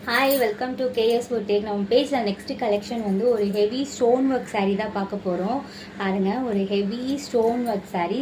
Hi welcome to KS Boutique. நம்ம பேஜில் next collection வந்து ஒரு ஹெவி ஸ்டோன் ஒர்க் சாரீ தான் பார்க்க போகிறோம். பாருங்கள், ஒரு ஹெவி ஸ்டோன் ஒர்க் சாரீ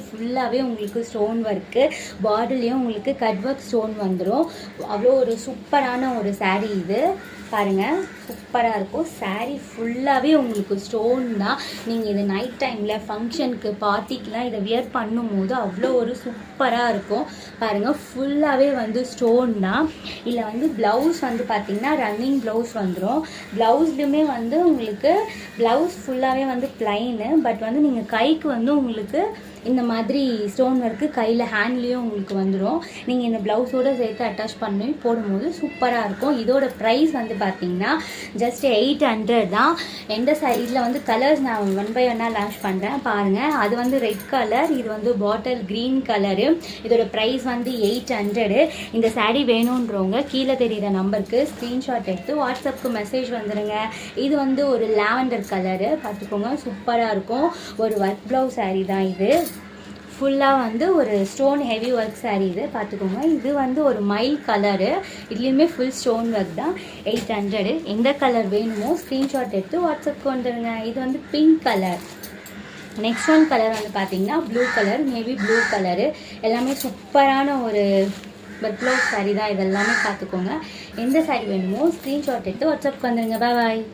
ஃபுல்லாகவே உங்களுக்கு ஸ்டோன் ஒர்க்கு, பார்டர்லேயும் உங்களுக்கு கட் ஒர்க் ஸ்டோன் வந்துடும். அவ்வளோ ஒரு சூப்பரான ஒரு சாரீ இது. பாருங்கள், சூப்பராக இருக்கும். சாரீ ஃபுல்லாகவே உங்களுக்கு ஸ்டோன் தான். நீங்கள் இது நைட் டைமில் ஃபங்க்ஷனுக்கு பார்ட்டிக்கெலாம் இதை வியர் பண்ணும்போது அவ்வளோ ஒரு சூப்பராக இருக்கும். பாருங்கள், ஃபுல்லாகவே வந்து ஸ்டோன் தான். இதில் வந்து ப்ளவுஸ் வந்து பார்த்திங்கன்னா ரன்னிங் ப்ளவுஸ் வந்துடும். ப்ளவுஸ்லையுமே வந்து உங்களுக்கு ப்ளவுஸ் ஃபுல்லாகவே வந்து ப்ளைனு, பட் வந்து நீங்கள் கைக்கு வந்து உங்களுக்கு இந்த மாதிரி ஸ்டோன் ஒர்க்கு கையில் ஹேண்ட்லேயும் உங்களுக்கு வந்துடும். நீங்கள் இந்த ப்ளவுஸோடு சேர்த்து அட்டாச் பண்ணி போடும்போது சூப்பராக இருக்கும். இதோட ப்ரைஸ் வந்து பார்த்திங்கன்னா ஜஸ்ட் 800 தான். எந்த இதில் வந்து கலர்ஸ் நான் 1 by 1 லான்ச் பண்ணுறேன். பாருங்கள், அது வந்து ரெட் கலர், இது வந்து பாட்டில் க்ரீன் கலரு. இதோட ப்ரைஸ் வந்து 800. இந்த சாரீ வேணுன்றவங்க கீழே தெரிகிற நம்பருக்கு ஸ்க்ரீன்ஷாட் எடுத்து வாட்ஸ்அப்புக்கு மெசேஜ் வந்துடுங்க. இது வந்து ஒரு லாவெண்டர் கலரு, பார்த்துக்கோங்க, சூப்பராக இருக்கும். ஒரு ஒர்க் ப்ளவுஸ் சாரீ தான் இது. ஃபுல்லாக வந்து ஒரு ஸ்டோன் ஹெவி ஒர்க் சாரீ இது, பார்த்துக்கோங்க. இது வந்து ஒரு மைல் கலரு, இதுலேயுமே ஃபுல் ஸ்டோன் ஒர்க் தான். 800. எந்த கலர் வேணுமோ ஸ்க்ரீன்ஷாட் எடுத்து வாட்ஸ்அப்புக்கு வந்துடுங்க. இது வந்து pink colour. Next one colour வந்து பார்த்தீங்கன்னா blue colour, navy blue colour. எல்லாமே சூப்பரான ஒரு ஒர்க் ப்ளவுஸ் சாரீ தான். இதெல்லாமே பார்த்துக்கோங்க. எந்த சாரீ வேணுமோ ஸ்க்ரீன்ஷாட் எடுத்து வாட்ஸ்அப்புக்கு வந்துடுங்க. பாய்.